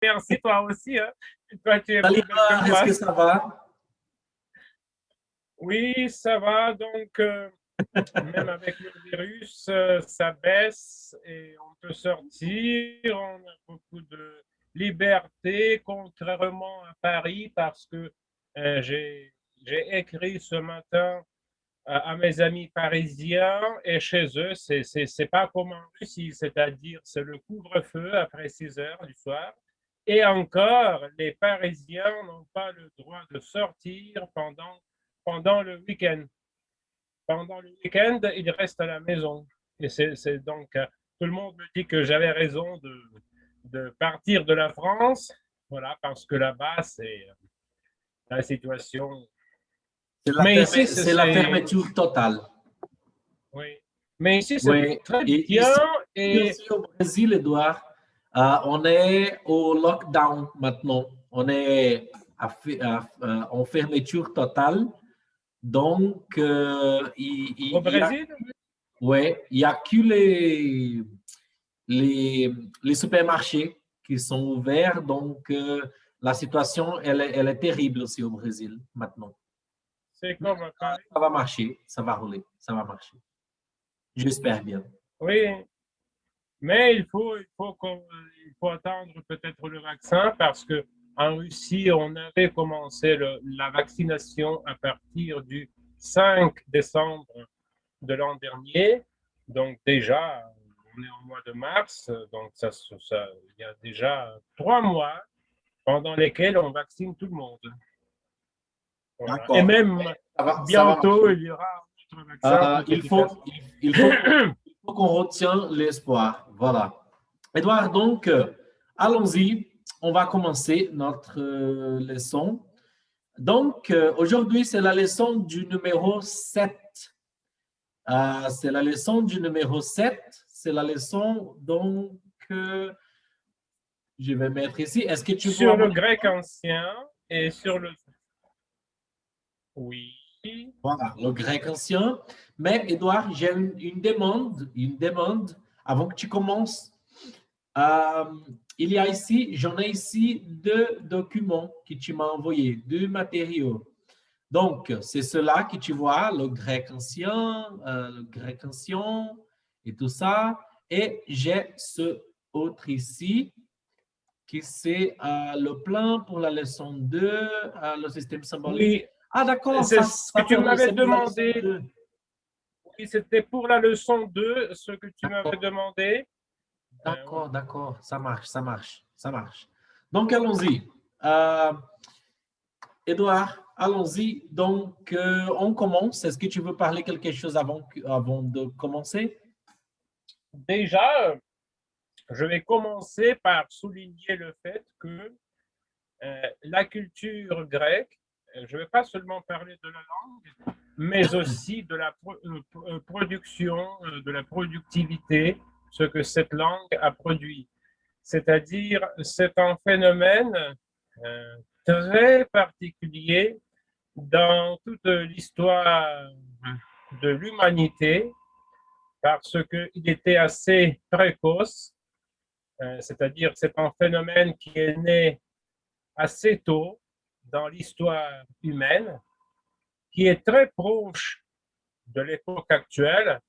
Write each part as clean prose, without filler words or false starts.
Merci, toi aussi. Hein. Toi, tu es Salut, plus belle que est-ce moi. que ça va? Oui, ça va. Donc, même avec le virus, ça baisse et on peut sortir. On a beaucoup de liberté, contrairement à Paris, parce que j'ai écrit ce matin à mes amis parisiens et chez eux, c'est pas comme en Russie, c'est-à-dire c'est le couvre-feu après 6 heures du soir. Et encore, les Parisiens n'ont pas le droit de sortir pendant le week-end. Pendant le week-end, ils restent à la maison. Et c'est donc, tout le monde me dit que j'avais raison de partir de la France, voilà, parce que là-bas, c'est la situation. Mais ici, C'est la fermeture totale. oui. Mais ici, c'est Oui, très et bien ici et aussi au Brésil, Edouard, on est au lockdown maintenant. On est en fermeture totale. Donc, au Brésil, ouais, il y a que les, les supermarchés qui sont ouverts. Donc, la situation, elle est terrible aussi au Brésil maintenant. c'est comme à Paris. Ça va marcher, ça va rouler, ça va marcher. J'espère bien. Oui, mais il faut attendre peut-être le vaccin parce que en Russie, on avait commencé la vaccination à partir du 5 décembre de l'an dernier. Donc déjà, on est au mois de mars, donc il y a déjà 3 mois pendant lesquels on vaccine tout le monde. Voilà. Et D'accord. même Ça va bientôt, marcher. il y aura un autre vaccin plus Il efficace. faut, il faut qu'on retienne l'espoir. Voilà. Edouard, donc, allons-y. On va commencer notre leçon. Donc, aujourd'hui, c'est la leçon du numéro 7. C'est la leçon du numéro 7. C'est la leçon, donc, je vais mettre ici. Est-ce que tu vois Sur mon le grec écran? ancien et sur le... Oui. Voilà, le grec ancien. Mais, Edouard, j'ai une demande avant que tu commences. Euh, il y a ici, j'en ai ici 2 documents que tu m'as envoyés, 2 matériaux. Donc, c'est cela que tu vois, le grec ancien et tout ça. Et j'ai ce autre ici, qui c'est le plan pour la leçon 2, le système symbolique. Oui, Ah, d'accord, c'est ce que tu m'avais c'est pour la leçon demandé. 2. Oui, c'était pour la leçon 2, ce que tu m'avais D'accord, demandé. Oui. d'accord, ça marche. Donc, allons-y. Euh, Edouard, allons-y. Donc, on commence. Est-ce que tu veux parler quelque chose avant de commencer? Déjà, je vais commencer par souligner le fait que la culture grecque, je ne vais pas seulement parler de la langue, mais aussi de la production, de la productivité, ce que cette langue a produit. C'est-à-dire, c'est un phénomène euh, très particulier dans toute l'histoire de l'humanité parce qu'il était assez précoce, c'est-à-dire c'est un phénomène qui est né assez tôt dans l'histoire humaine, qui est très proche de l'époque actuelle,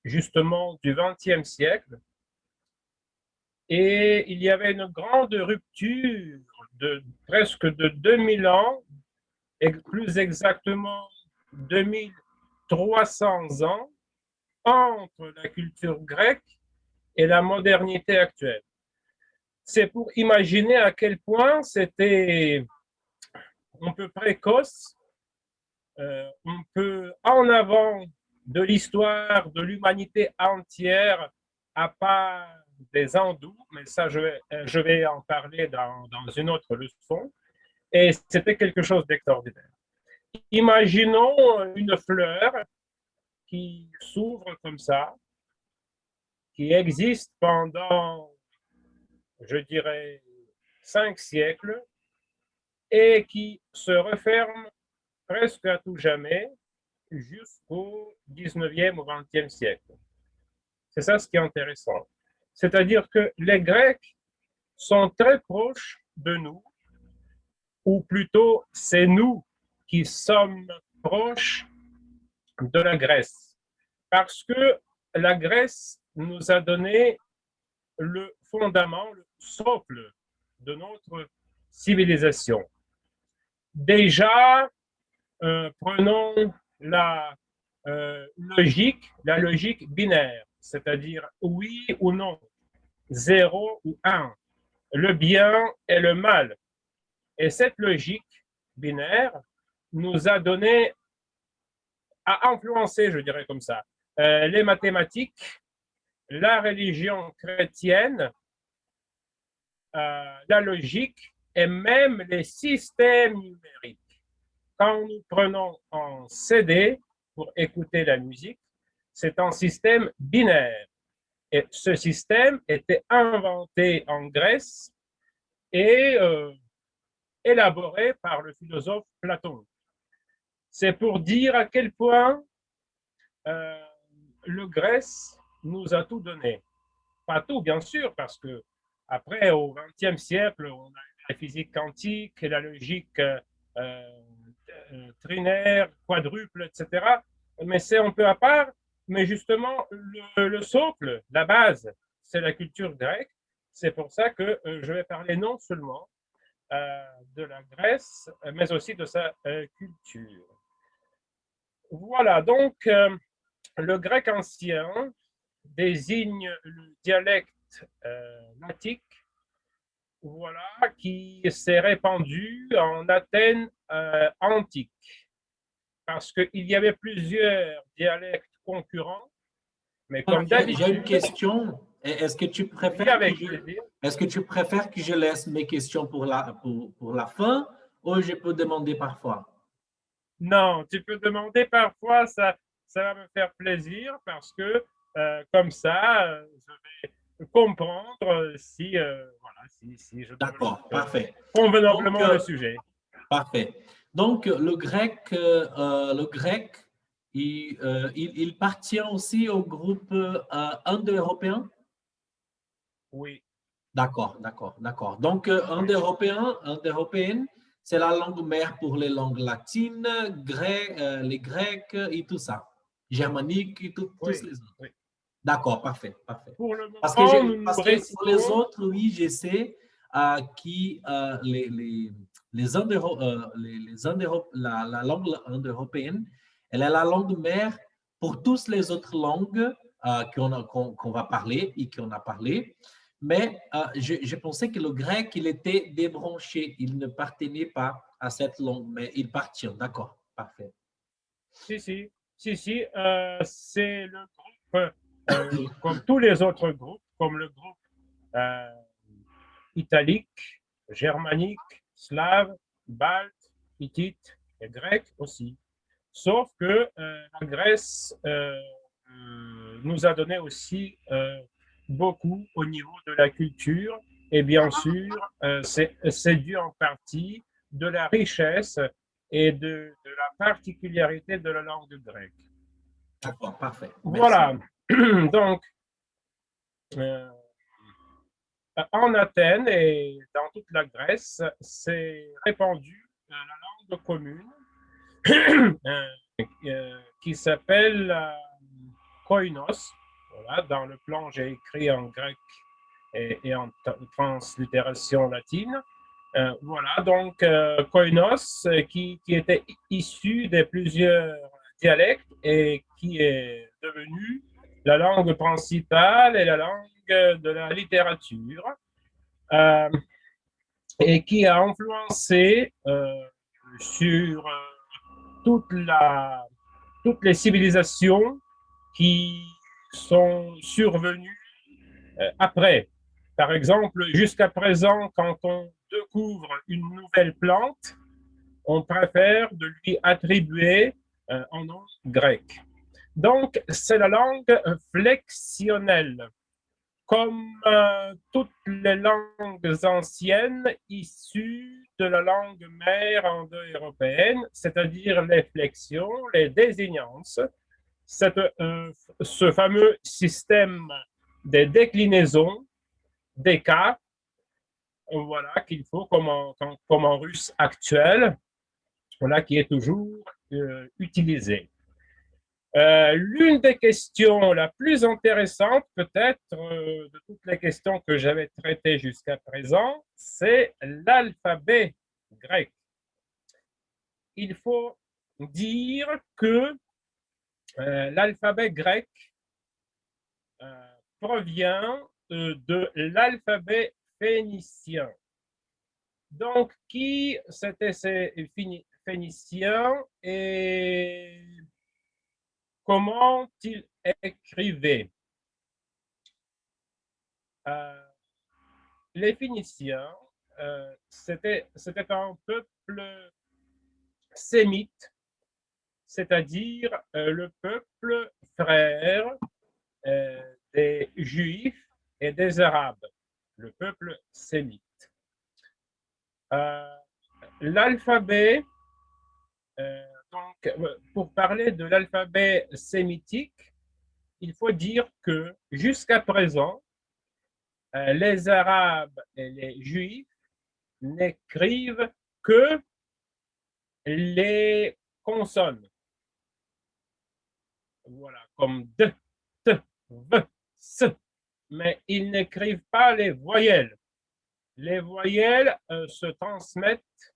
justement du XXe siècle. Et il y avait une grande rupture de presque de 2000 ans, et plus exactement 2300 ans, entre la culture grecque et la modernité actuelle. C'est pour imaginer à quel point c'était un peu précoce, un peu en avant de l'histoire de l'humanité entière, à part des hindous, mais ça, je vais en parler dans une autre leçon. Et c'était quelque chose d'extraordinaire. Imaginons une fleur qui s'ouvre comme ça, qui existe pendant, je dirais, 5 siècles et qui se referme presque à tout jamais jusqu'au 19e ou 20e siècle. C'est ça ce qui est intéressant. C'est-à-dire que les Grecs sont très proches de nous, ou plutôt c'est nous qui sommes proches de la Grèce, parce que la Grèce nous a donné le fondament, le socle de notre civilisation. Déjà, prenons la logique binaire, c'est-à-dire oui ou non, 0 ou 1, le bien et le mal. Et cette logique binaire nous a donné, a influencé, je dirais comme ça, les mathématiques, la religion chrétienne, la logique et même les systèmes numériques. Quand nous prenons un CD pour écouter la musique, c'est un système binaire. Et ce système était inventé en Grèce et élaboré par le philosophe Platon. C'est pour dire à quel point le Grèce nous a tout donné. Pas tout, bien sûr, parce que après, au XXe siècle, on a la physique quantique, la logique trinaire, quadruple, etc. Mais c'est un peu à part. Mais justement, le socle, la base, c'est la culture grecque. C'est pour ça que je vais parler non seulement de la Grèce, mais aussi de sa culture. Voilà, donc le grec ancien désigne le dialecte latique, voilà, qui s'est répandu en Athènes antique, parce qu'il y avait plusieurs dialectes concurrents, mais comme d'habitude… J'ai une question. Est-ce que tu préfères que je laisse mes questions pour la fin ou je peux demander parfois? Non, tu peux demander parfois, ça va me faire plaisir parce que comme ça, je vais comprendre si, voilà, si je D'accord, parfait. convenablement Donc, le sujet. Parfait. Donc, le grec, il appartient aussi au groupe indo-européen? Oui. D'accord, d'accord, d'accord. Donc, indo-européenne, c'est la langue mère pour les langues latines, les grecs et tout ça. Germanique et tous Oui, les autres. oui. D'accord, parfait, parfait. Pour le Parce moment, nous parce que pour les autres, oui, je sais la langue indo-européenne, elle est la langue mère pour toutes les autres langues qu'on va parler et qu'on a parlé. Mais je pensais que le grec, il était débranché, il ne appartenait pas à cette langue, mais il appartient. D'accord, parfait. Si, c'est le groupe, comme tous les autres groupes, comme le groupe italique, germanique, slave, balte, hittite et grec aussi. Sauf que la Grèce nous a donné aussi beaucoup au niveau de la culture et bien sûr, c'est dû en partie de la richesse et de la particularité de la langue grecque. D'accord, parfait. Voilà. Donc, en Athènes et dans toute la Grèce, c'est répandu la langue commune qui s'appelle koinos. Voilà, dans le plan, j'ai écrit en grec et en translittération latine. Voilà, donc koinos qui était issu de plusieurs dialectes et qui est devenu la langue principale et la langue de la littérature et qui a influencé sur toutes les civilisations qui sont survenues après. Par exemple, jusqu'à présent, quand on découvre une nouvelle plante, on préfère de lui attribuer un nom grec. Donc, c'est la langue flexionnelle. Comme toutes les langues anciennes issues de la langue mère indo-européenne, c'est-à-dire les flexions, les désignances, ce fameux système des déclinaisons, des cas, voilà, qu'il faut comme en russe actuel, voilà, qui est toujours utilisé. L'une des questions la plus intéressante, peut-être, de toutes les questions que j'avais traitées jusqu'à présent, c'est l'alphabet grec. Il faut dire que l'alphabet grec provient de l'alphabet phénicien. Donc, qui c'était ces Phéniciens et comment ils écrivaient? Les Phéniciens, c'était un peuple sémite, c'est-à-dire le peuple frère des Juifs et des Arabes, le peuple sémite. L'alphabet, donc, pour parler de l'alphabet sémitique, il faut dire que jusqu'à présent, les Arabes et les Juifs n'écrivent que les consonnes. Voilà, comme D, T, V, S. Mais ils n'écrivent pas les voyelles. Les voyelles se transmettent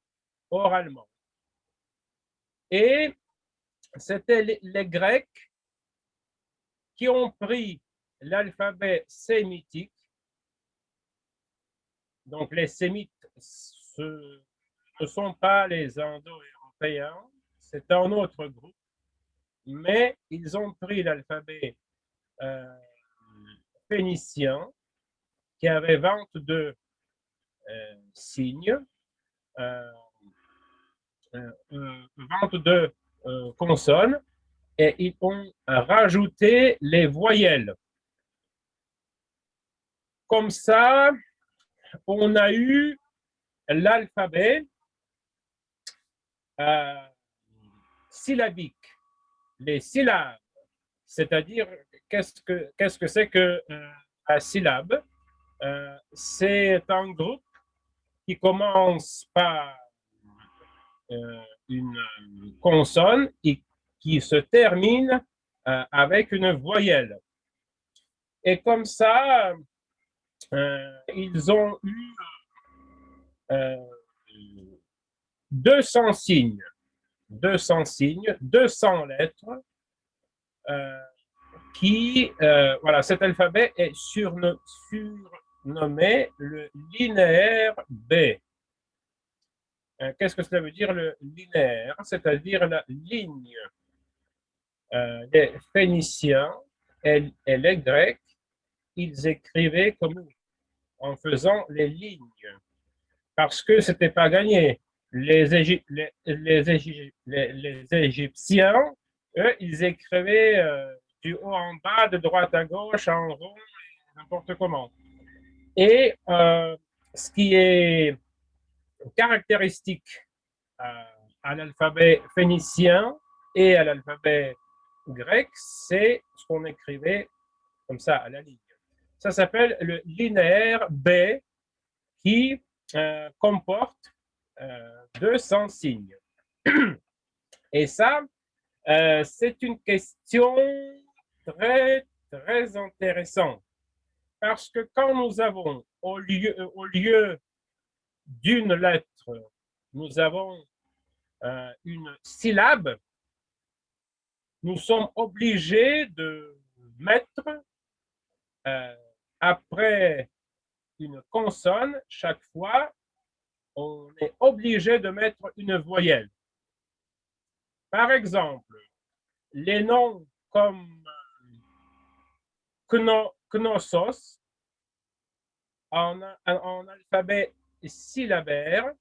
oralement. Et c'était les Grecs qui ont pris l'alphabet sémitique. Donc les Sémites, ce ne sont pas les Indo-Européens, c'est un autre groupe, mais ils ont pris l'alphabet phénicien qui avait 22 signes, 22 consonnes, et ils ont rajouté les voyelles. Comme ça, on a eu l'alphabet syllabique, les syllabes, c'est-à-dire qu'est-ce que c'est que la syllabe? C'est un groupe qui commence par une consonne et qui se termine avec une voyelle. Et comme ça, ils ont eu 200 signes, 200 signes, 200 lettres qui, voilà, cet alphabet est surnommé le linéaire B. Qu'est-ce que cela veut dire le linéaire? C'est-à-dire la ligne. Les Phéniciens et les Grecs, ils écrivaient comme nous, en faisant les lignes, parce que ce n'était pas gagné. Les Égyptiens, eux, ils écrivaient du haut en bas, de droite à gauche, en rond, n'importe comment. Et ce qui est caractéristique à l'alphabet phénicien et à l'alphabet grec, c'est ce qu'on écrivait comme ça à la ligne. Ça s'appelle le linéaire B qui comporte 200 signes. Et ça, c'est une question très, très intéressante. Parce que quand nous avons, au lieu d'une lettre, nous avons une syllabe, nous sommes obligés de mettre après une consonne, chaque fois, on est obligé de mettre une voyelle. Par exemple, les noms comme Knossos, en alphabet syllabaire,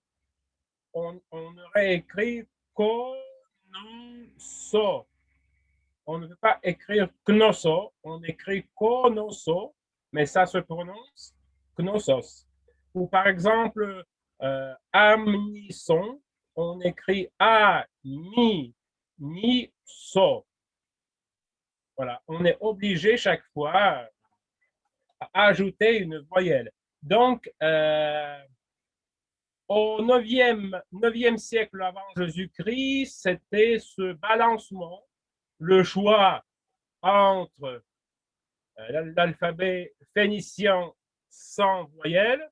on aurait écrit Konoso. On ne veut pas écrire Knosso, on écrit Konoso, mais ça se prononce Knossos. Ou par exemple, Amnisson, on écrit A-ni-ni-so. Voilà, on est obligé chaque fois à ajouter une voyelle. Donc, Au 9e siècle avant Jésus-Christ, c'était ce balancement, le choix entre l'alphabet phénicien sans voyelle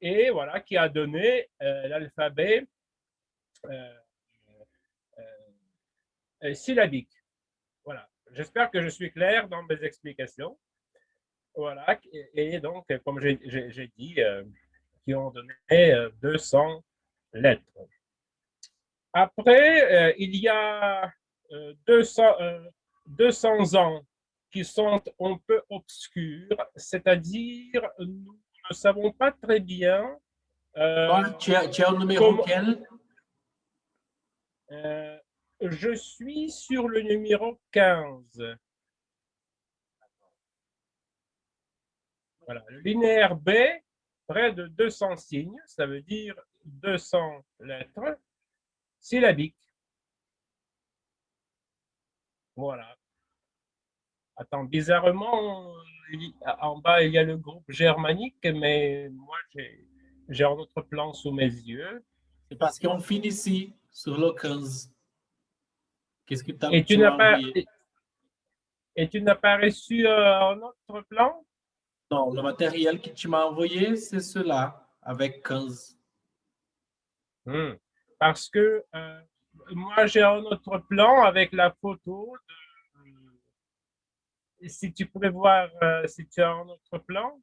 et voilà qui a donné l'alphabet syllabique. Voilà. J'espère que je suis clair dans mes explications. Voilà. Et donc, comme j'ai dit, qui ont donné 200 lettres. Après, il y a 200 ans qui sont un peu obscurs, c'est-à-dire nous ne savons pas très bien Tu as un numéro comment. quel? Je suis sur le numéro 15. Voilà. Le linéaire B, près de 200 signes, ça veut dire 200 lettres syllabiques. Voilà. Attends, bizarrement, en bas, il y a le groupe germanique, mais moi, j'ai un autre plan sous mes yeux. C'est parce qu'on finit ici, sur le 15. Qu'est-ce que Et tu tu n'as m'as pas, envoyé? et tu n'as pas reçu un autre plan? Non, le matériel que tu m'as envoyé, c'est cela, avec 15. Parce que moi, j'ai un autre plan avec la photo. Si tu pouvais voir si tu as un autre plan.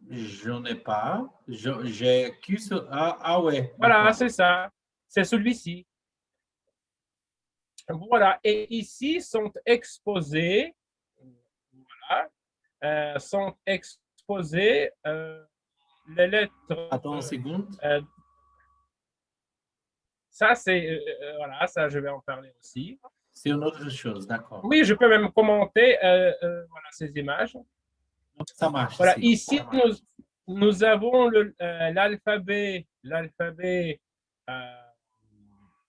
Je n'en ai pas. J'ai que ce. Ah ouais, Voilà, d'accord. c'est ça. C'est celui-ci. Voilà. Et ici sont exposés, voilà, sont exposées les lettres. Attends une seconde. Euh, ça, c'est voilà, ça, je vais en parler aussi. C'est une autre chose, d'accord. Oui, je peux même commenter voilà, ces images. Ça marche Voilà, ici. ici, nous avons l'alphabet,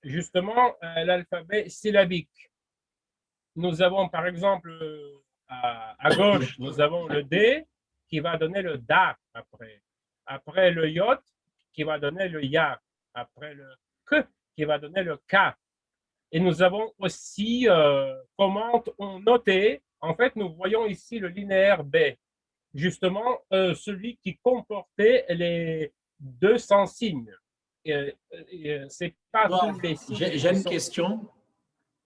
justement, l'alphabet syllabique. Nous avons, par exemple, à gauche, nous avons le D qui va donner le DA après. Après le J qui va donner le YA. Après le K qui va donner le K. Et nous avons aussi, comment on notait, en fait, nous voyons ici le linéaire B, justement celui qui comportait les 200 signes. C'est pas Bon, tous les signes j'ai qui une sont. question.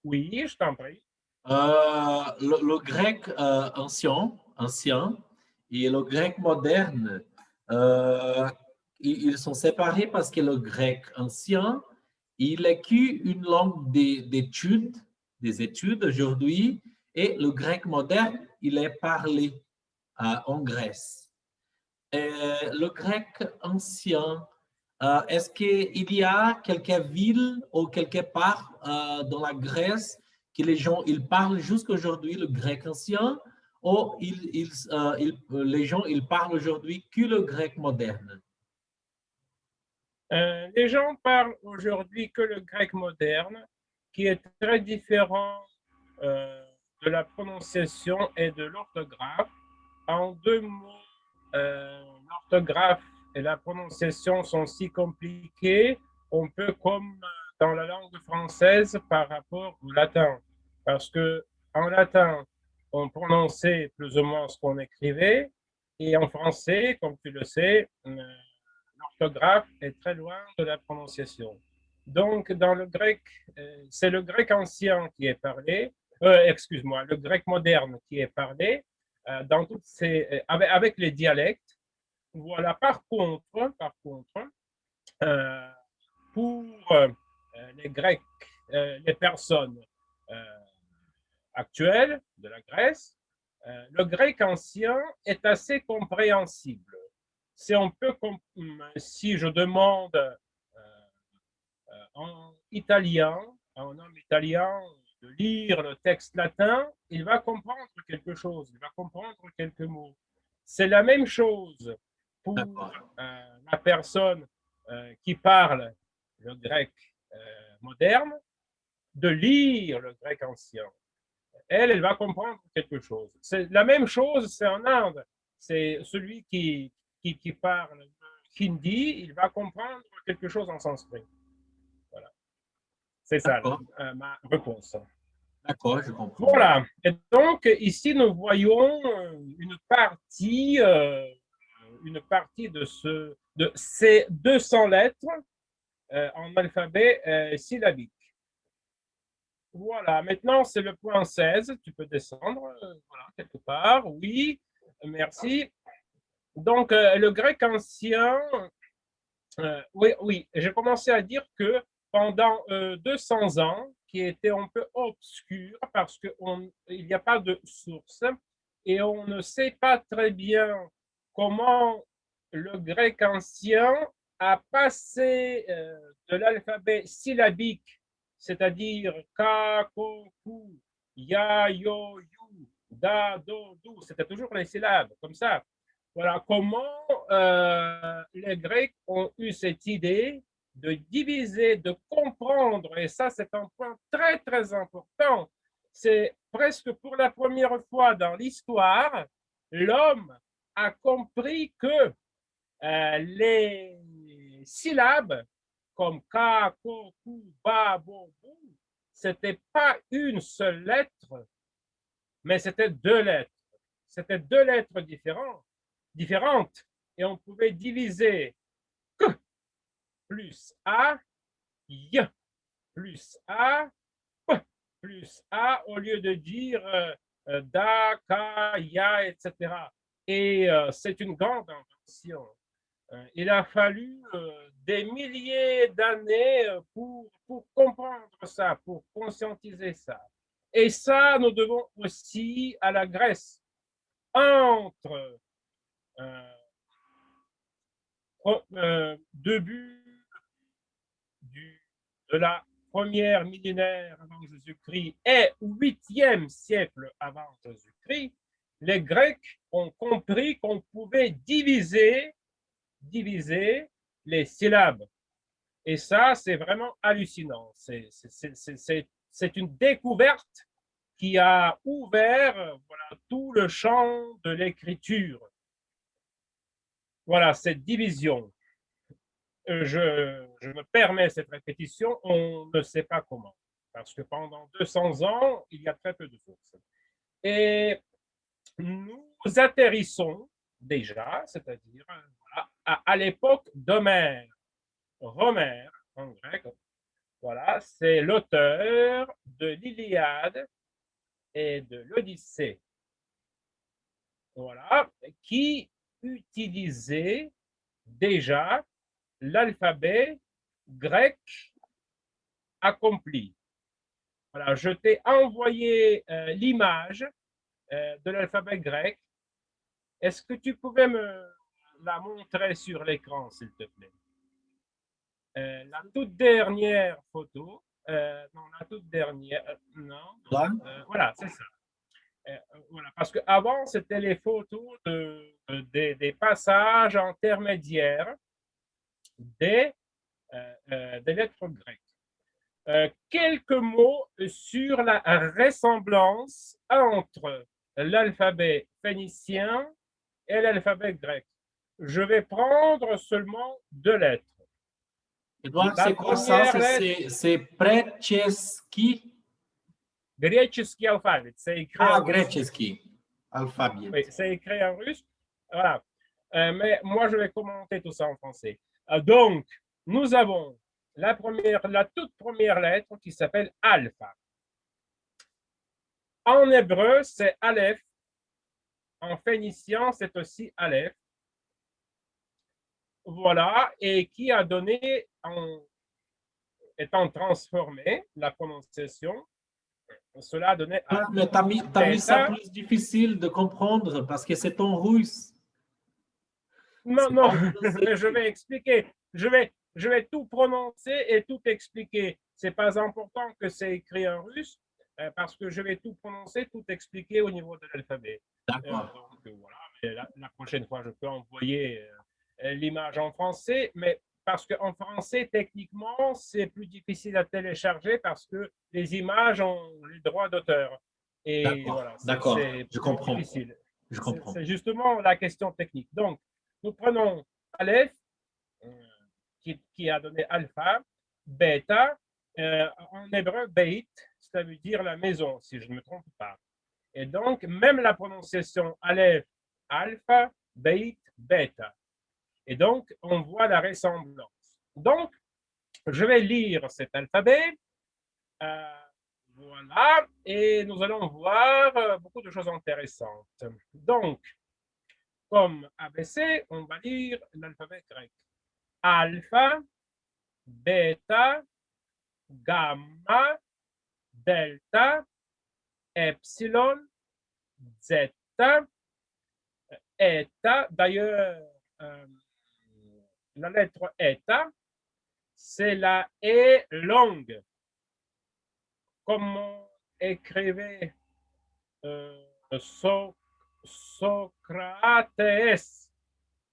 Oui, je t'en prie. Le grec ancien et le grec moderne, ils sont séparés parce que le grec ancien, il est qu'une langue d'études, des études aujourd'hui, et le grec moderne, il est parlé en Grèce. Et le grec ancien, est-ce qu'il y a quelques villes ou quelque part dans la Grèce que les gens ils parlent jusqu'aujourd'hui le grec ancien ou les gens ils parlent aujourd'hui que le grec moderne? Les gens parlent aujourd'hui que le grec moderne, qui est très différent de la prononciation et de l'orthographe. En deux mots, l'orthographe et la prononciation sont si compliquées, on peut, comme dans la langue française, par rapport au latin. Parce que en latin, on prononçait plus ou moins ce qu'on écrivait, et en français, comme tu le sais, l'orthographe est très loin de la prononciation. Donc, dans le grec, c'est le grec ancien qui est parlé, excuse-moi, le grec moderne qui est parlé, dans toutes avec les dialectes. Voilà, par contre euh, pour les Grecs, les personnes euh, actuelles de la Grèce, le grec ancien est assez compréhensible. C'est un peu comme si je demande en italien, à un homme italien de lire le texte latin, il va comprendre quelque chose, il va comprendre quelques mots. C'est la même chose pour la personne qui parle le grec moderne, de lire le grec ancien. Elle va comprendre quelque chose. C'est la même chose, c'est en Inde. C'est celui qui parle hindi, il va comprendre quelque chose en sanskrit. Voilà. C'est ça ma réponse. D'accord, je comprends. Voilà. Et donc, ici, nous voyons une partie de ces 200 lettres en alphabet syllabique. Voilà, maintenant c'est le point 16. Tu peux descendre, voilà, quelque part. Oui, merci. Donc, le grec ancien, oui, j'ai commencé à dire que pendant 200 ans, qui étaient un peu obscurs parce qu'il n'y a pas de source et on ne sait pas très bien comment le grec ancien a passé de l'alphabet syllabique, c'est-à-dire ka, ko, ku, ya, yo, yu, da, do, du, c'était toujours les syllabes, comme ça. Voilà comment les Grecs ont eu cette idée de diviser, de comprendre, et ça c'est un point très très important. C'est presque pour la première fois dans l'histoire, l'homme a compris que les syllabes comme ka, ko, ku, ba, bo, bu, c'était pas une seule lettre, mais c'était deux lettres. C'était deux lettres différentes et on pouvait diviser que plus a, y plus a, p plus a au lieu de dire da, ka, ya, etc. Et c'est une grande invention. Il a fallu des milliers d'années pour comprendre ça, pour conscientiser ça. Et ça, nous devons aussi à la Grèce. Entre début de la première millénaire avant Jésus-Christ et 8e siècle avant Jésus-Christ, les Grecs ont compris qu'on pouvait diviser les syllabes. Et ça, c'est vraiment hallucinant. C'est une découverte qui a ouvert voilà, tout le champ de l'écriture. Voilà, cette division. Je me permets cette répétition, on ne sait pas comment, parce que pendant 200 ans, il y a très peu de sources. Et nous atterrissons déjà, c'est-à-dire voilà, à l'époque d'Homère. Homère, en grec, voilà, c'est l'auteur de l'Iliade et de l'Odyssée. Voilà, qui utilisait déjà l'alphabet grec accompli. Voilà, je t'ai envoyé l'image de l'alphabet grec. Est-ce que tu pouvais me la montrer sur l'écran, s'il te plaît? La toute dernière photo, non, la toute dernière, non, voilà, c'est ça. Voilà, parce qu'avant, c'était les photos des passages intermédiaires des lettres grecques. Quelques mots sur la ressemblance entre l'alphabet phénicien et l'alphabet grec. Je vais prendre seulement deux lettres. Edouard, c'est quoi ça? C'est Greceschi? Greceschi alphabet. C'est écrit en Greceschi alphabet. Oui, c'est écrit en russe. Voilà. Mais moi, je vais commenter tout ça en français. Donc, nous avons la toute première lettre qui s'appelle alpha. En hébreu, c'est aleph. En phénicien, c'est aussi aleph. Voilà, et qui a donné, étant transformé, la prononciation, cela a donné... Mais tu as mis ça plus difficile de comprendre parce que c'est en russe. Non, non, je vais expliquer. Je vais tout prononcer et tout expliquer. C'est pas important que c'est écrit en russe parce que je vais tout prononcer, tout expliquer au niveau de l'alphabet. D'accord. Donc voilà, la prochaine fois, je peux envoyer l'image en français, mais parce qu'en français, techniquement, c'est plus difficile à télécharger parce que les images ont les droits d'auteur. Et voilà, c'est je comprends. difficile. Je comprends. C'est justement la question technique. Donc, nous prenons Aleph qui a donné alpha, bêta, en hébreu, beit, ça veut dire la maison, si je ne me trompe pas. Et donc, même la prononciation aleph, alpha, beit, bêta. Et donc, on voit la ressemblance. Donc, je vais lire cet alphabet. Voilà, et nous allons voir beaucoup de choses intéressantes. Donc, comme ABC, on va lire l'alphabet grec. Alpha, bêta, gamma, delta, epsilon, zeta, eta. D'ailleurs, la lettre eta, c'est la E longue. Comme on écrivait Socrates.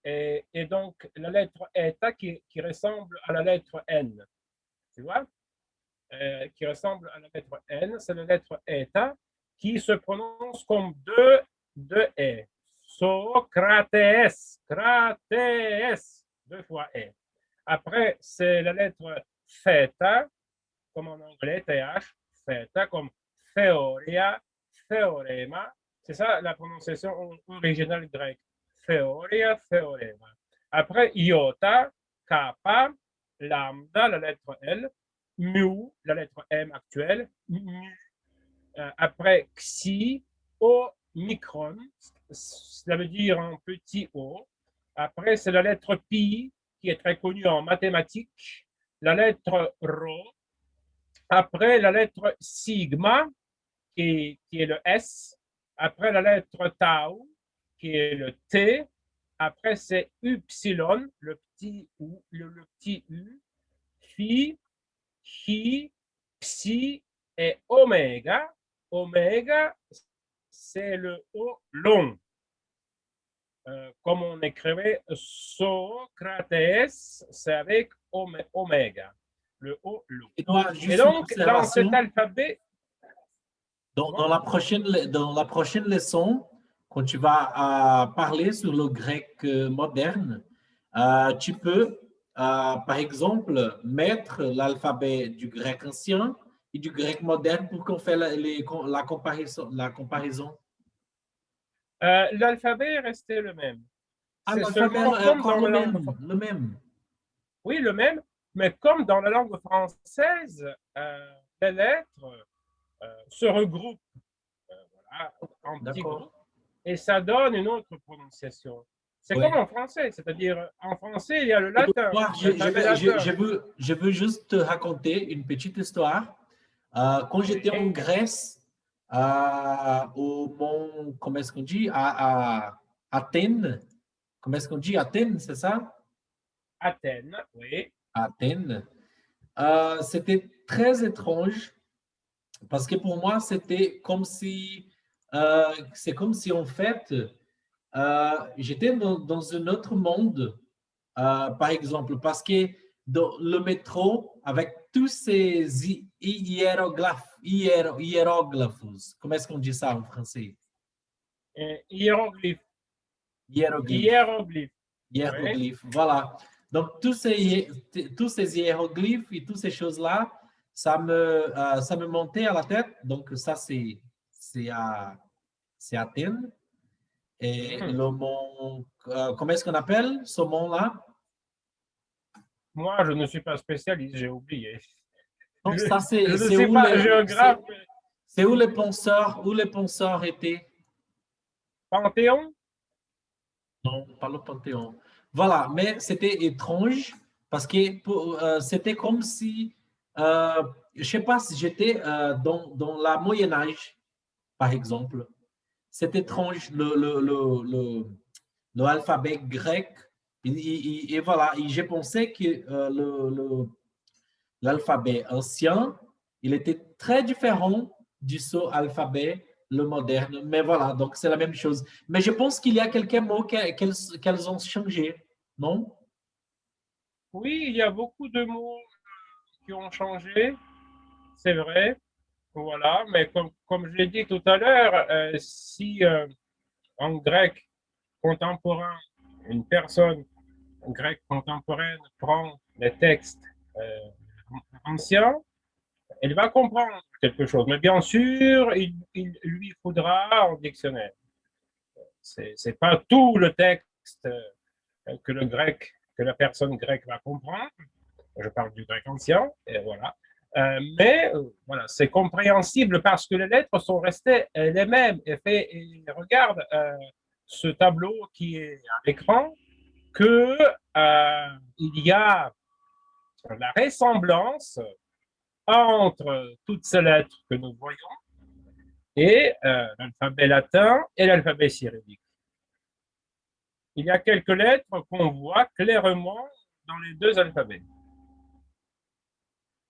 Et donc, la lettre eta qui ressemble à la lettre N. Tu vois? Qui ressemble à la lettre N, c'est la lettre eta qui se prononce comme deux E. Socrates, crates, deux fois E. Après, c'est la lettre theta, comme en anglais, TH, theta, comme theoria, théorema. C'est ça la prononciation originale grecque. Theoria, théorema. Après, iota, kappa, lambda, la lettre L, mu, la lettre M actuelle, mu. Après, xi, omicron, ça veut dire un petit o. Après, c'est la lettre pi, qui est très connue en mathématiques. La lettre rho. Après, la lettre sigma, qui est le S. Après, la lettre tau, qui est le T. Après, c'est upsilon, le petit U. Phi, chi, psi et oméga. Oméga, c'est le O long. Comme on écrivait Socrates, c'est avec oméga, le O long. Et donc, dans cet alphabet, dans la prochaine leçon, quand tu vas parler sur le grec moderne, tu peux, par exemple, mettre l'alphabet du grec ancien et du grec moderne pour qu'on fasse la comparaison. L'alphabet est resté le même. L'alphabet est encore le même. Oui, le même, mais comme dans la langue française, les lettres se regroupent voilà, en petits groupes et ça donne une autre prononciation. C'est comme en français, c'est-à-dire en français, il y a le latin. Je veux juste te raconter une petite histoire. Quand j'étais en Grèce, au mont, comment est-ce qu'on dit, à Athènes, comment est-ce qu'on dit, Athènes, c'est ça? Athènes, oui. Athènes. C'était très étrange parce que pour moi, c'était comme si, c'est comme si en fait, j'étais dans un autre monde, par exemple, parce que dans le métro, avec tous ces hiéroglyphes, comment est-ce qu'on dit ça en français? Hiéroglyphes. Hiéroglyphes, oui. Voilà. Donc, tous ces hiéroglyphes et toutes ces choses-là, ça me montait à la tête. Donc, ça, c'est Athènes. Et le mont, comment est-ce qu'on appelle ce mont-là? Moi, je ne suis pas spécialiste, j'ai oublié. Donc, ça, c'est je ne suis pas géographe. C'est où les penseurs étaient? Panthéon? Non, pas le Panthéon. Voilà, mais c'était étrange parce que c'était comme si, je ne sais pas si j'étais dans la Moyen Âge, par exemple. C'est étrange, l'alphabet grec. Et voilà, et j'ai pensé que l'alphabet ancien, il était très différent du alphabet le moderne. Mais voilà, donc c'est la même chose. Mais je pense qu'il y a quelques mots qu'elles ont changé, non? Oui, il y a beaucoup de mots qui ont changé, c'est vrai. Voilà, mais comme je l'ai dit tout à l'heure, si en grec contemporain, une personne grecque contemporaine prend les textes anciens, elle va comprendre quelque chose. Mais bien sûr, il lui faudra un dictionnaire. C'est pas tout le texte que le grec, que la personne grecque va comprendre. Je parle du grec ancien, et voilà. Mais voilà, c'est compréhensible parce que les lettres sont restées les mêmes. Et regarde ce tableau qui est à l'écran, que il y a la ressemblance entre toutes ces lettres que nous voyons et l'alphabet latin et l'alphabet cyrillique. Il y a quelques lettres qu'on voit clairement dans les deux alphabets.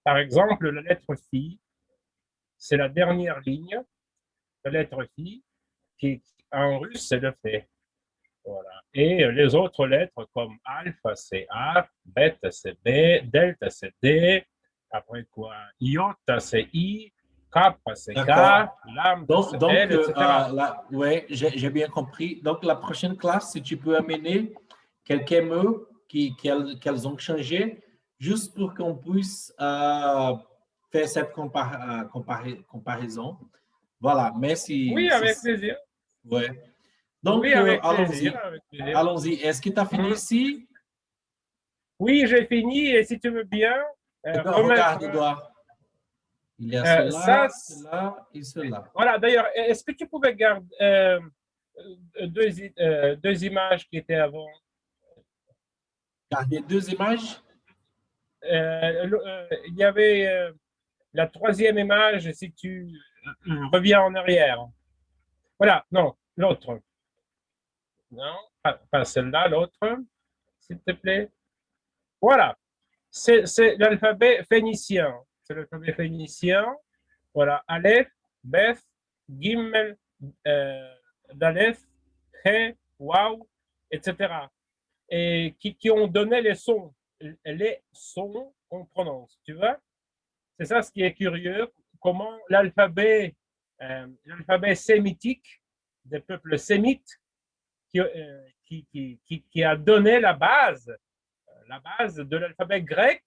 Par exemple, la lettre phi, c'est la dernière ligne. La lettre phi, qui en russe, c'est le fait. Voilà. Et les autres lettres comme alpha, c'est A, bêta, c'est B, delta, c'est D. Après quoi? Iota, c'est I, kappa, c'est K, D'accord. lambda, c'est L, etc. Ouais, j'ai bien compris. Donc, la prochaine classe, si tu peux amener quelques mots qu'elles ont changé, juste pour qu'on puisse faire cette comparaison. Voilà, merci. Oui, avec plaisir. Ouais. Oui, Donc, avec allons-y. plaisir. Avec plaisir. Allons-y. Est-ce que tu as fini ici? Oui, j'ai fini. Et si tu veux bien D'accord, remettre regarde, Edouard. Il y a ça, cela, cela et cela. voilà. D'ailleurs, est-ce que tu pouvais garder deux images qui étaient avant? Gardez deux images. Il y avait la troisième image, si tu reviens en arrière. Voilà, non, l'autre. Non, pas celle-là, l'autre, s'il te plaît. Voilà, c'est l'alphabet phénicien. C'est l'alphabet phénicien. Voilà, Aleph, Beth, Gimel, Daleth, He, Waw, etc. Et qui ont donné les sons qu'on prononce, tu vois? C'est ça ce qui est curieux, comment l'alphabet sémitique des peuples sémites qui a donné la base de l'alphabet grec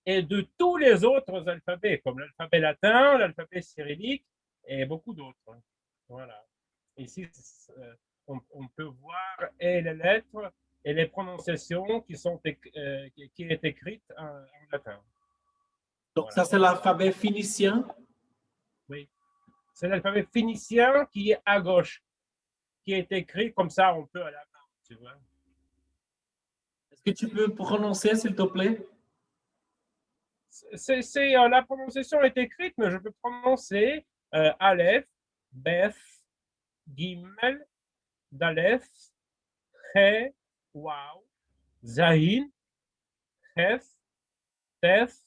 et de tous les autres alphabets, comme l'alphabet latin, l'alphabet cyrillique et beaucoup d'autres. Voilà. Ici, on peut voir et les lettres et les prononciations qui est écrite en latin. Donc, Voilà. ça, c'est l'alphabet phénicien. Oui. C'est l'alphabet phénicien qui est à gauche, qui est écrit comme ça, on peut à la main, tu vois. Est-ce que tu peux prononcer, s'il te plaît? La prononciation est écrite, mais je peux prononcer Aleph, Beth, Gimel, Daleth, He, Waw, Zahin, Heth, Teth,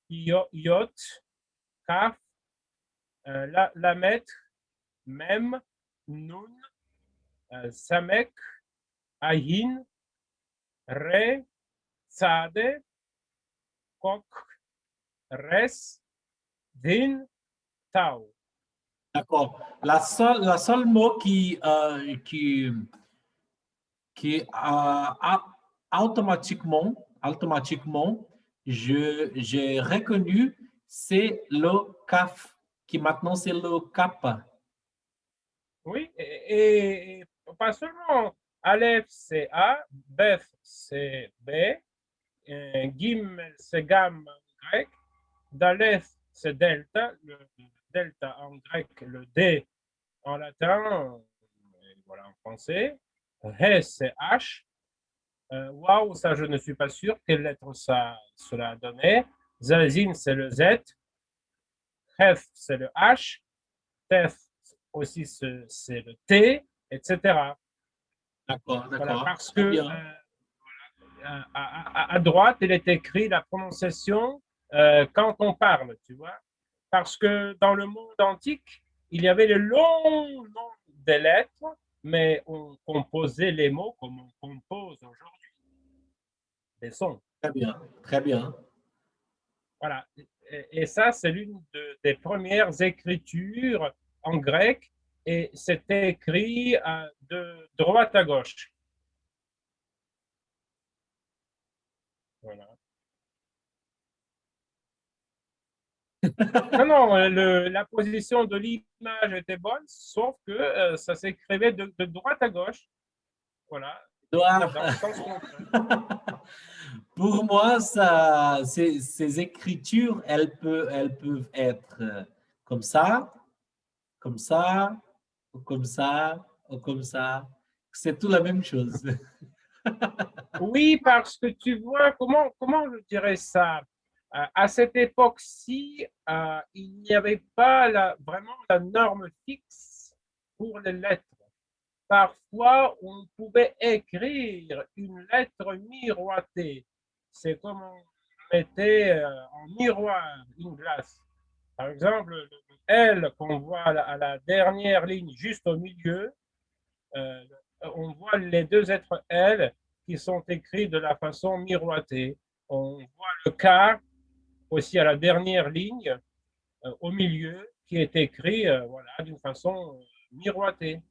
Yot, Kaf, Lamet, Mem, Nun, Samek, Ahin, Re, Tzade, Kok, Res, Din, Tau. D'accord. La seule mot qui automatiquement, j'ai reconnu, c'est le CAF, qui maintenant c'est le CAP. Oui, et pas seulement Aleph, c'est A, Beth, c'est B, Gimel, c'est Gam en grec, Daleth, c'est Delta, le Delta en grec, le D en latin, et voilà en français, He, c'est H, Waouh, ça je ne suis pas sûr quelle lettre cela a donné, Zazin, c'est le Z, Heth, c'est le H, Teth aussi, c'est le T, etc. D'accord, Voilà, d'accord. parce Très que bien. à droite, il est écrit la prononciation quand on parle, tu vois. Parce que dans le monde antique, il y avait le long nom des lettres, mais on composait les mots comme on compose aujourd'hui, des sons. Très bien. Très bien. Voilà. Et ça, c'est des premières écritures en grec, et c'était écrit de droite à gauche. Voilà. Non, non, la position de l'image était bonne, sauf que ça s'écrivait de droite à gauche. Voilà, Edouard, dans le sens contraire. pour moi, ces écritures, elles peuvent être comme ça, comme ça, ou comme ça, ou comme ça. C'est tout la même chose. Oui, parce que tu vois, comment je dirais ça? À cette époque-ci, il n'y avait pas vraiment la norme fixe pour les lettres. Parfois, on pouvait écrire une lettre miroitée. C'est comme on mettait en miroir une glace. Par exemple, le L qu'on voit à la dernière ligne, juste au milieu, euh, on voit les deux lettres L qui sont écrites de la façon miroitée. On voit le K aussi à la dernière ligne, au milieu, qui est écrit voilà, d'une façon miroitée.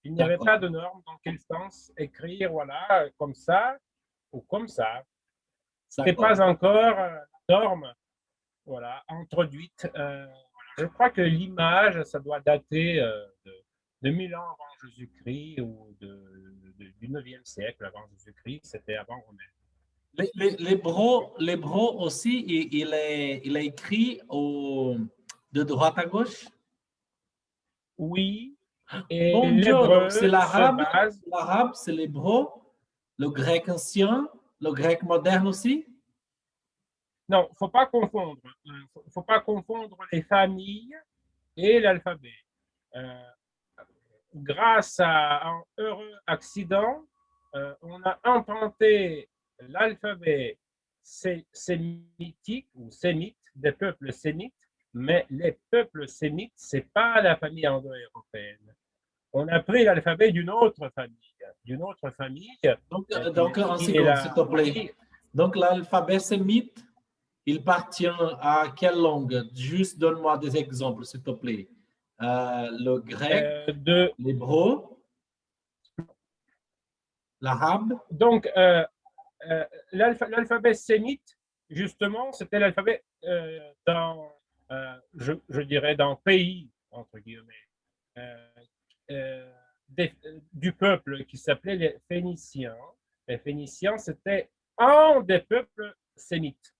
Il n'y avait pas D'accord. de norme dans quel sens écrire, voilà, comme ça ou comme ça. C'était D'accord. pas encore la norme, voilà, introduite. Je crois que l'image, ça doit dater de 1000 ans avant Jésus-Christ ou du 9e siècle avant Jésus-Christ. C'était avant Romain. L'hébreu aussi, il est écrit de droite à gauche. Oui, et Bon Dieu, donc c'est l'hébreu se base. l'arabe, c'est l'hébreu, le grec ancien, le grec moderne aussi. Non, faut pas confondre. Faut pas confondre les familles et l'alphabet. Euh, Grâce à un heureux accident, on a implanté l'alphabet sémitique ou sémite des peuples sémites, mais les peuples sémites, c'est pas la famille indo-européenne. On a pris l'alphabet d'une autre famille Donc en qui est seconde, s'il la te plaît. famille Donc l'alphabet sémite, il appartient à quelle langue? Juste donne-moi des exemples, s'il te plaît. Le grec, de. l'hébreu, l'arabe. Donc, l'alphabet sémite, justement, c'était l'alphabet je dirais, dans pays, entre guillemets, euh, euh, du peuple qui s'appelait les Phéniciens. Les Phéniciens, c'était un des peuples sémites.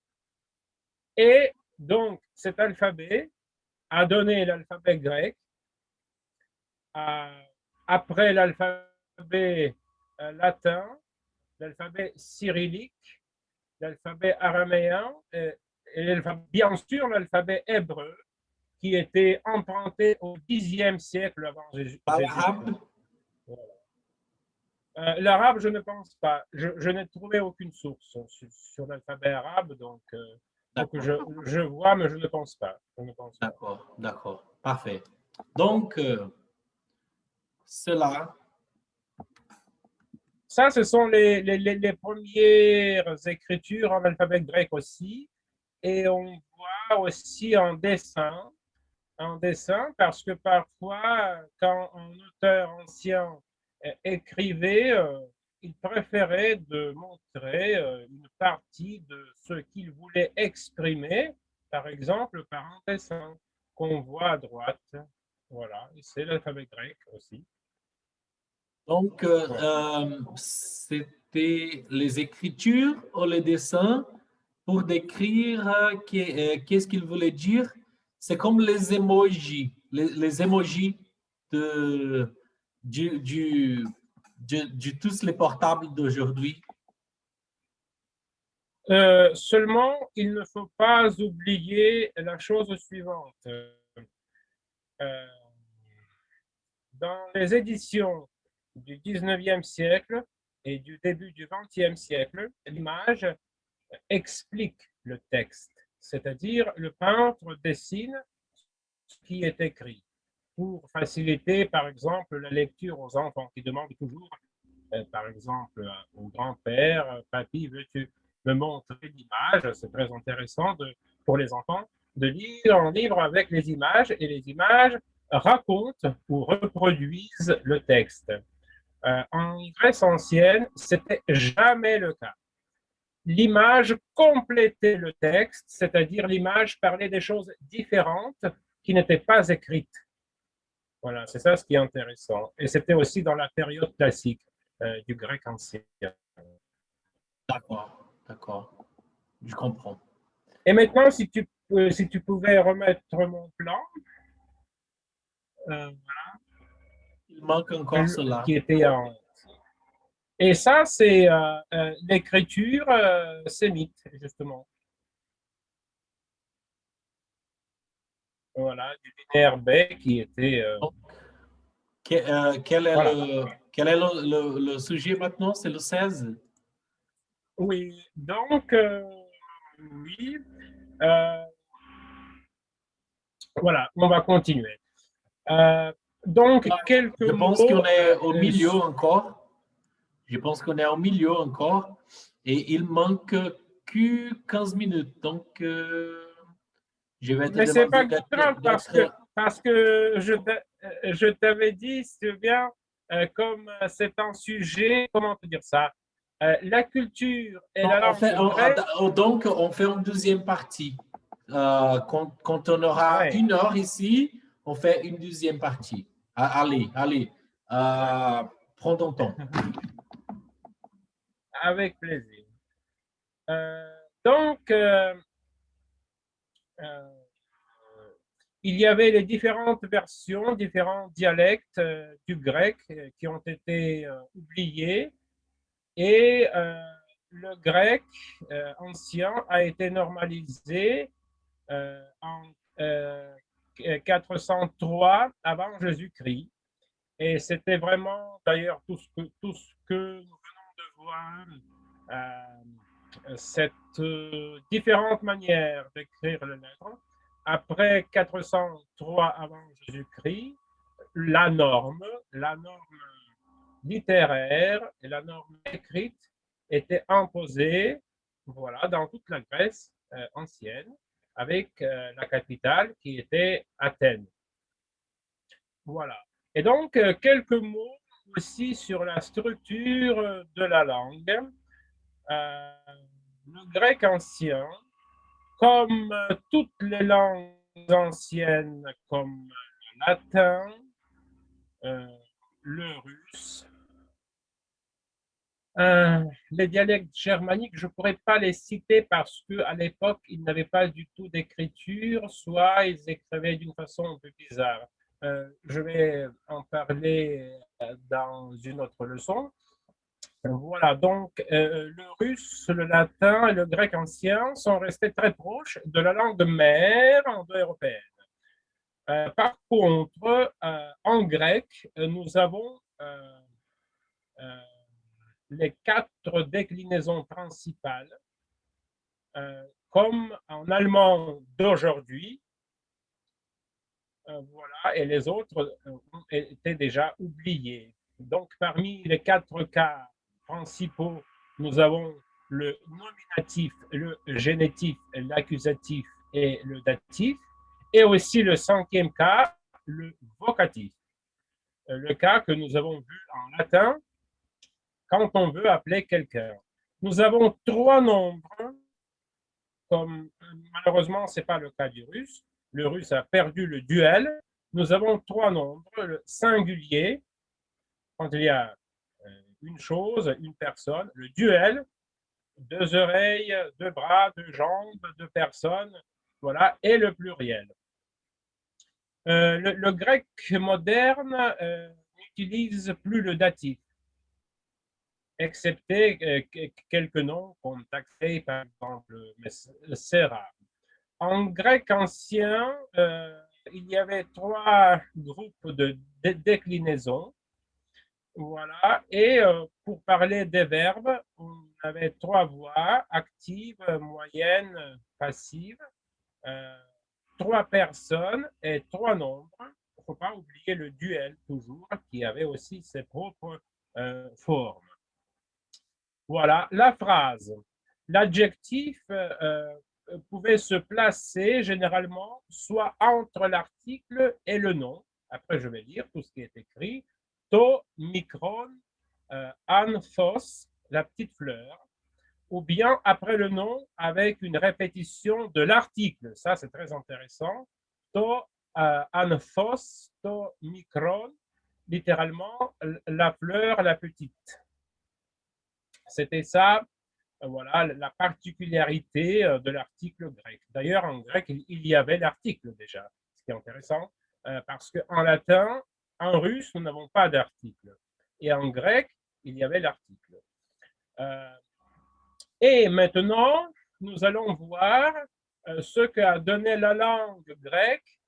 Et donc, cet alphabet a donné l'alphabet grec. Après l'alphabet latin, l'alphabet cyrillique, l'alphabet araméen et bien sûr l'alphabet hébreu qui était emprunté au Xe siècle avant Jésus-Christ. L'arabe. L'arabe, je ne pense pas. Je n'ai trouvé aucune source sur l'alphabet arabe, donc faut que je vois, mais je ne pense pas. D'accord, d'accord, parfait. Donc, cela. Ça, ce sont les premières écritures en alphabet grec aussi. Et on voit aussi en dessin parce que parfois, quand un auteur ancien écrivait, il préférait de montrer une partie de ce qu'il voulait exprimer, par exemple par un dessin qu'on voit à droite. Voilà, et c'est l'alphabet grec aussi. Donc, c'était les écritures ou les dessins pour décrire qu'est-ce qu'il voulait dire. C'est comme les emojis, les emojis de, du tous les portables d'aujourd'hui. Seulement, il ne faut pas oublier la chose suivante. Dans les éditions du 19e siècle et du début du 20e siècle, l'image explique le texte, c'est-à-dire le peintre dessine ce qui est écrit pour faciliter, par exemple, la lecture aux enfants qui demandent toujours, par exemple, au grand-père, papy, veux-tu me montrer l'image? C'est très intéressant pour les enfants de lire un livre avec les images et les images racontent ou reproduisent le texte. En Grèce ancienne, c'était jamais le cas. l'image complétait le texte, c'est-à-dire l'image parlait des choses différentes qui n'étaient pas écrites. Voilà, c'est ça ce qui est intéressant. Et c'était aussi dans la période classique du grec ancien. D'accord, d'accord. Je comprends. Et maintenant, si tu pouvais remettre mon plan, euh, Il manque encore cela. qui était en... Et ça, c'est l'écriture sémite, justement. Voilà, du linéaire B qui était... Donc, quel est voilà. le sujet maintenant? C'est le 16. Oui, donc, oui. Euh, voilà, on va continuer. Euh, donc, quelques Je pense qu'on mots. est au milieu encore. Je pense qu'on est au milieu encore. Et il manque que 15 minutes. Donc, je vais te Mais c'est pas demander grave d'être. parce que je t'avais dit, c'est bien, comme c'est un sujet, comment te dire ça, la culture et Non, la langue grecque. donc, on fait une deuxième partie. Quand on aura Ouais, 1 heure ici, on fait une deuxième partie. Allez, allez. ouais, Prends ton temps. avec plaisir. Donc, euh, il y avait les différentes versions, différents dialectes du grec qui ont été oubliés. Et le grec ancien a été normalisé en 403 avant Jésus-Christ. Et c'était vraiment, d'ailleurs, tout ce que nous venons de voir, cette différente manière d'écrire les lettres. Après 403 avant Jésus-Christ, la norme littéraire et la norme écrite étaient imposées, voilà, dans toute la Grèce ancienne, avec la capitale qui était Athènes. Voilà. Et donc, quelques mots aussi sur la structure de la langue. Le grec ancien, comme toutes les langues anciennes, comme le latin, euh, le russe, les dialectes germaniques, je ne pourrais pas les citer parce qu'à l'époque, ils n'avaient pas du tout d'écriture, soit ils écrivaient d'une façon un peu bizarre. Je vais en parler dans une autre leçon. Voilà, donc le russe, le latin et le grec ancien sont restés très proches de la langue mère indo-européenne. Par contre, en grec, nous avons euh, les 4 déclinaisons principales, comme en allemand d'aujourd'hui, voilà, et les autres ont été déjà oubliés. Donc, parmi les 4 cas principaux, nous avons le nominatif, le génitif, l'accusatif et le datif, et aussi le 5e cas, le vocatif. Le cas que nous avons vu en latin quand on veut appeler quelqu'un. Nous avons 3 nombres, comme malheureusement, ce n'est pas le cas du russe. Le russe a perdu le duel. Nous avons 3 nombres, le singulier, quand il y a une chose, une personne, le duel, 2 oreilles, 2 bras, 2 jambes, 2 personnes, voilà, et le pluriel. Le grec moderne n'utilise plus le datif, excepté quelques noms comme taxé, par exemple, mais c'est rare. En grec ancien, il y avait 3 groupes de déclinaisons. Voilà. Et pour parler des verbes, on avait 3 voix, active, moyenne, passive, 3 personnes et 3 nombres. Il ne faut pas oublier le duel, toujours, qui avait aussi ses propres formes. Voilà, la phrase. L'adjectif pouvait se placer généralement soit entre l'article et le nom. Après, je vais lire tout ce qui est écrit. To, micron, anthos, la petite fleur. ou bien après le nom avec une répétition de l'article. Ça, c'est très intéressant. To anthos, to micron, littéralement la fleur la petite. C'était ça, voilà, la particularité de l'article grec. D'ailleurs, en grec, il y avait l'article déjà, ce qui est intéressant, parce qu'en latin, en russe, nous n'avons pas d'article. Et en grec, il y avait l'article. Et maintenant, nous allons voir ce qu'a donné la langue grecque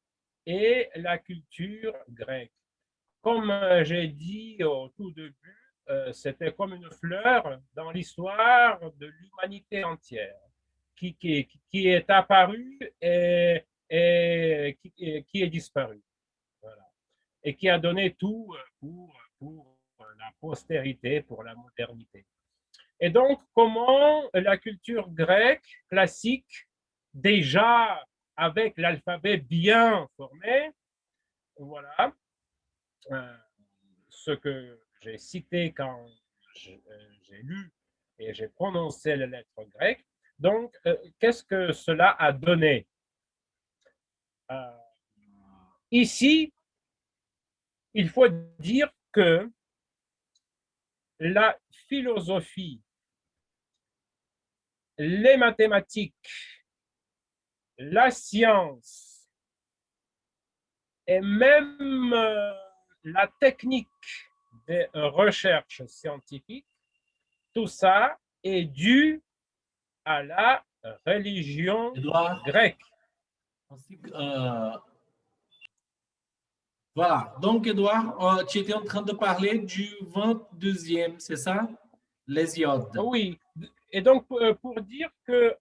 et la culture grecque. Comme j'ai dit au tout début, c'était comme une fleur dans l'histoire de l'humanité entière qui est apparue et qui est disparue. Voilà. Et qui a donné tout pour la postérité, pour la modernité. Et donc, comment la culture grecque classique, déjà avec l'alphabet bien formé, voilà, ce que j'ai cité quand j'ai lu et j'ai prononcé les lettres grecques. Donc, qu'est-ce que cela a donné? Ici, il faut dire que la philosophie, les mathématiques, la science et même la technique des recherches scientifiques, tout ça est dû à la religion Edouard, grecque. Voilà. Donc, Edouard, tu étais en train de parler du 22e, c'est ça? L'Hésiode. Oui, et donc pour dire que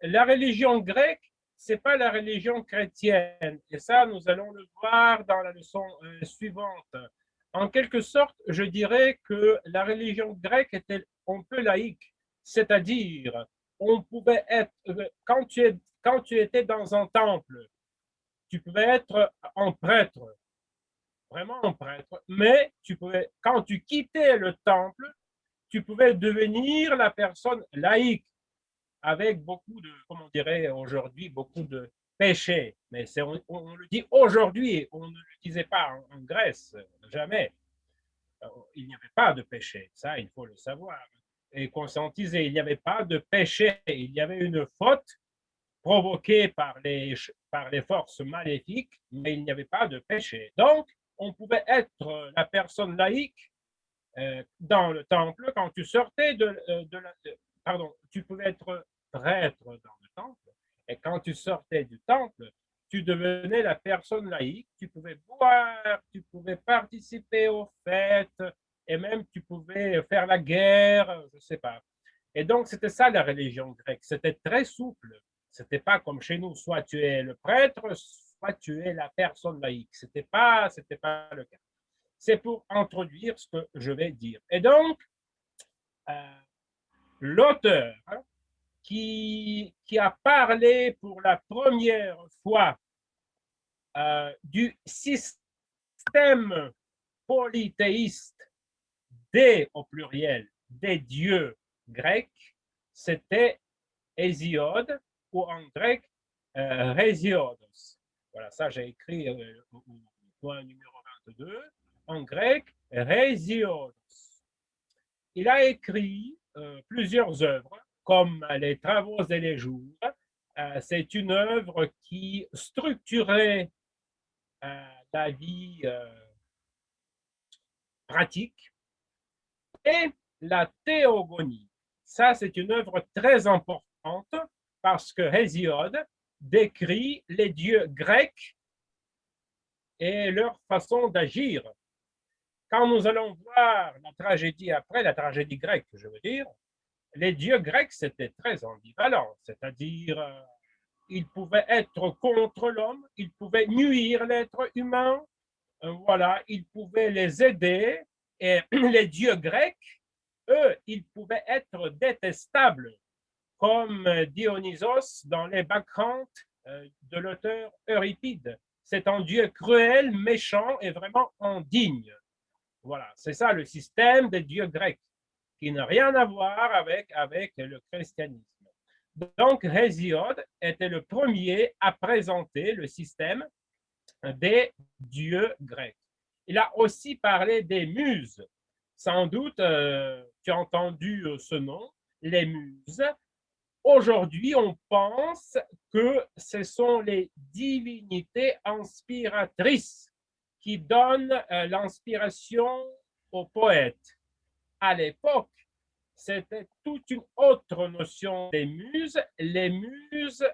la religion grecque, c'est pas la religion chrétienne. Et ça, nous allons le voir dans la leçon suivante. En quelque sorte, je dirais que la religion grecque était un peu laïque, c'est-à-dire, on pouvait être, quand tu étais dans un temple, tu pouvais être un prêtre, vraiment un prêtre, mais tu pouvais, quand tu quittais le temple, tu pouvais devenir la personne laïque avec beaucoup de, comment on dirait aujourd'hui, beaucoup de péchés. Mais on le dit aujourd'hui, on ne le disait pas en Grèce, jamais. Il n'y avait pas de péché, ça il faut le savoir. Et conscientiser, il n'y avait pas de péché, il y avait une faute provoquée par les forces maléfiques, mais il n'y avait pas de péché. Donc, on pouvait être la personne laïque dans le temple, quand tu sortais pardon, tu pouvais être prêtre dans le temple, et quand tu sortais du temple, tu devenais la personne laïque, tu pouvais boire, tu pouvais participer aux fêtes, et même tu pouvais faire la guerre, je ne sais pas. Et donc, c'était ça la religion grecque, c'était très souple. C'était pas comme chez nous, soit tu es le prêtre, soit tu es la personne laïque. C'était pas le cas. C'est pour introduire ce que je vais dire. Et donc, l'auteur qui a parlé pour la première fois du système polythéiste au pluriel des dieux grecs, c'était Hésiode ou en grec Hésiodos. Voilà, ça j'ai écrit au point numéro 22. En grec, Hésiodos. Il a écrit plusieurs œuvres, comme Les Travaux et les Jours. C'est une œuvre qui structurait la vie pratique. Et la théogonie. Ça, c'est une œuvre très importante parce que Hésiode décrit les dieux grecs et leur façon d'agir. Quand nous allons voir la tragédie après, la tragédie grecque, je veux dire, les dieux grecs, c'était très ambivalent, c'est-à-dire ils pouvaient être contre l'homme, ils pouvaient nuire l'être humain, voilà, ils pouvaient les aider, et les dieux grecs, eux, ils pouvaient être détestables, comme Dionysos dans les Bacchante de l'auteur Euripide. C'est un dieu cruel, méchant et vraiment indigne. Voilà, c'est ça le système des dieux grecs. qui n'a rien à voir avec le christianisme. Donc, Hésiode était le premier à présenter le système des dieux grecs. Il a aussi parlé des muses. Sans doute, tu as entendu ce nom, les muses. Aujourd'hui, on pense que ce sont les divinités inspiratrices qui donnent l'inspiration aux poètes. À l'époque, c'était toute une autre notion des muses. Les muses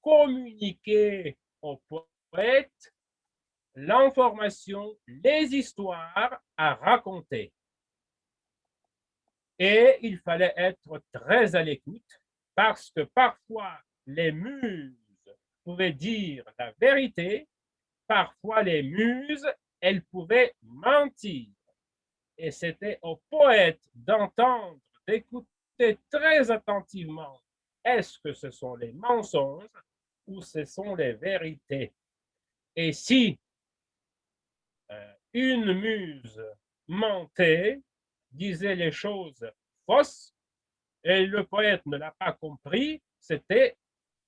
communiquaient aux poètes l'information, les histoires à raconter. Et il fallait être très à l'écoute parce que parfois les muses pouvaient dire la vérité, parfois les muses, elles pouvaient mentir. Et c'était au poète d'entendre, d'écouter très attentivement, est-ce que ce sont les mensonges ou ce sont les vérités? Et si une muse mentait, disait les choses fausses, et le poète ne l'a pas compris, c'était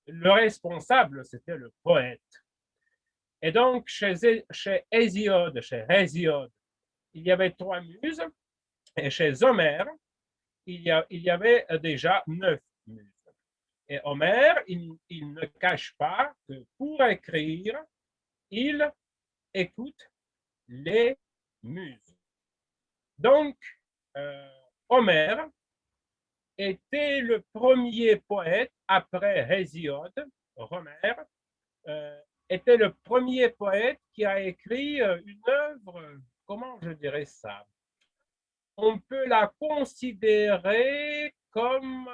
le responsable, c'était le poète. Et donc, chez Hésiode, il y avait 3 muses, et chez Homère, il y avait déjà 9 muses. Et Homère, il ne cache pas que pour écrire, il écoute les muses. Donc, Homère était le premier poète après Hésiode. Homère était le premier poète qui a écrit une œuvre, comment je dirais ça? On peut la considérer comme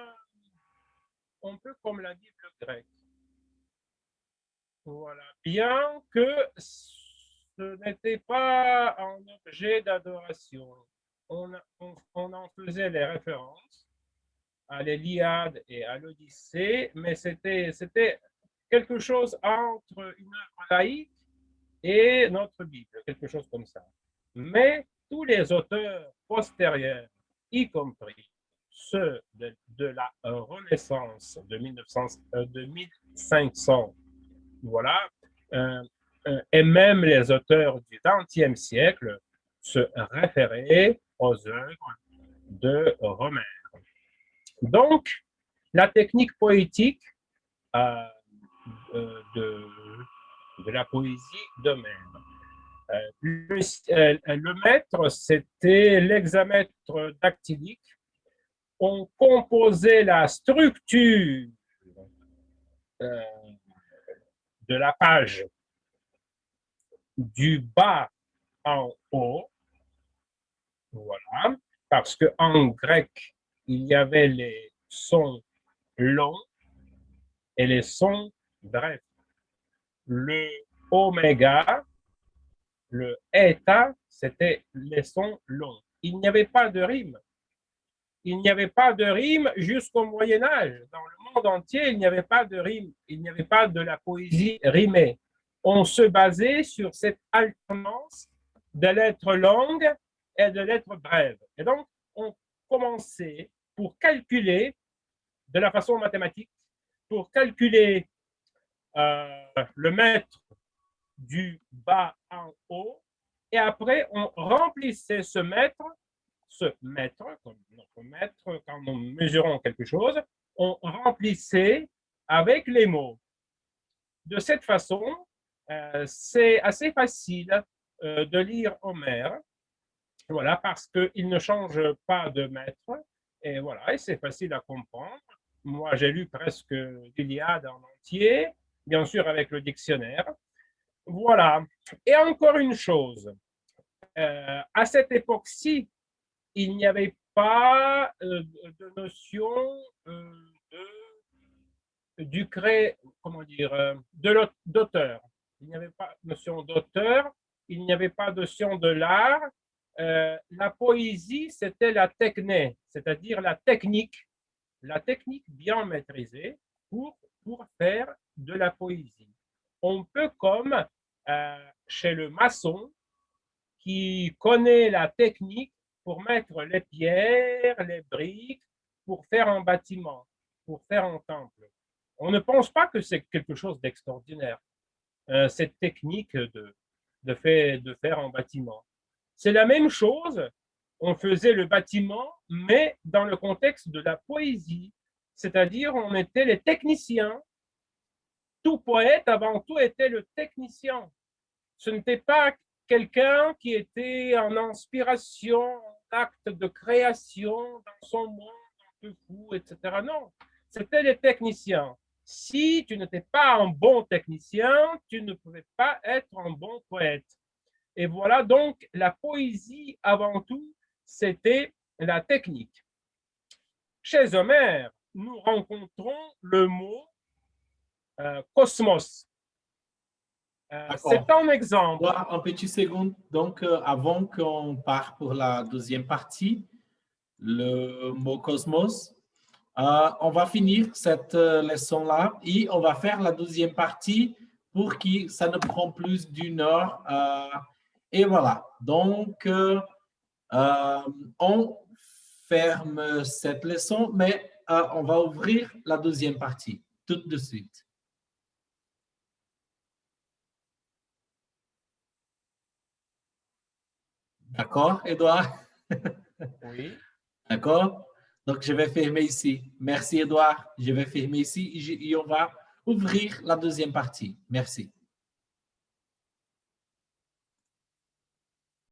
un peu comme la Bible grecque. Voilà. Bien que ce n'était pas un objet d'adoration. On en faisait les références à l'Iliade et à l'Odyssée, mais c'était quelque chose entre une œuvre laïque et notre Bible, quelque chose comme ça. Mais tous les auteurs postérieurs, y compris ceux de la Renaissance de 1500, voilà, et même les auteurs du XXe siècle se référaient aux œuvres de Homère. Donc, la technique poétique de la poésie d'Homère. Le mètre, c'était l'hexamètre dactylique. On composait la structure de la page du bas en haut, voilà, parce qu'en grec, il y avait les sons longs et les sons brefs. Le oméga, le eta, c'était les sons longs. Il n'y avait pas de rime. Il n'y avait pas de rime jusqu'au Moyen Âge. Dans le monde entier, il n'y avait pas de rime. Il n'y avait pas de la poésie rimée. On se basait sur cette alternance de lettres longues et de lettres brèves. Et donc, on commençait pour calculer de la façon mathématique, pour calculer le mètre du bas en haut, et après, on remplissait ce mètre, comme notre mètre, quand nous mesurons quelque chose, on remplissait avec les mots. De cette façon, c'est assez facile de lire Homère, voilà, parce qu'il ne change pas de mètre, et voilà, et c'est facile à comprendre. Moi, j'ai lu presque l'Iliade en entier, bien sûr avec le dictionnaire. Voilà. Et encore une chose, à cette époque-ci, il n'y avait pas de notion du comment dire, d'auteur. Il n'y avait pas de notion d'auteur, il n'y avait pas de notion de l'art. La poésie, c'était la techné, c'est-à-dire la technique bien maîtrisée pour faire de la poésie. On peut, comme, chez le maçon, qui connaît la technique, pour mettre les pierres, les briques, pour faire un bâtiment, pour faire un temple. On ne pense pas que c'est quelque chose d'extraordinaire, cette technique de faire un bâtiment. C'est la même chose, on faisait le bâtiment, mais dans le contexte de la poésie, c'est-à-dire on était les techniciens. Tout poète, avant tout, était le technicien. Ce n'était pas quelqu'un qui était en inspiration, en acte de création dans son monde un peu fou, etc. Non, c'était les techniciens. Si tu n'étais pas un bon technicien, tu ne pouvais pas être un bon poète. Et voilà donc la poésie, avant tout, c'était la technique. Chez Homère, nous rencontrons le mot cosmos. C'est un exemple. Un petit seconde. Donc, avant qu'on parte pour la deuxième partie, le mot cosmos, on va finir cette leçon-là et on va faire la deuxième partie pour que ça ne prend plus d'une heure. Et voilà. Donc, on ferme cette leçon, mais on va ouvrir la deuxième partie tout de suite. D'accord, Edouard? Oui. D'accord? Donc, je vais fermer ici. Merci, Edouard. Je vais fermer ici et on va ouvrir la deuxième partie. Merci.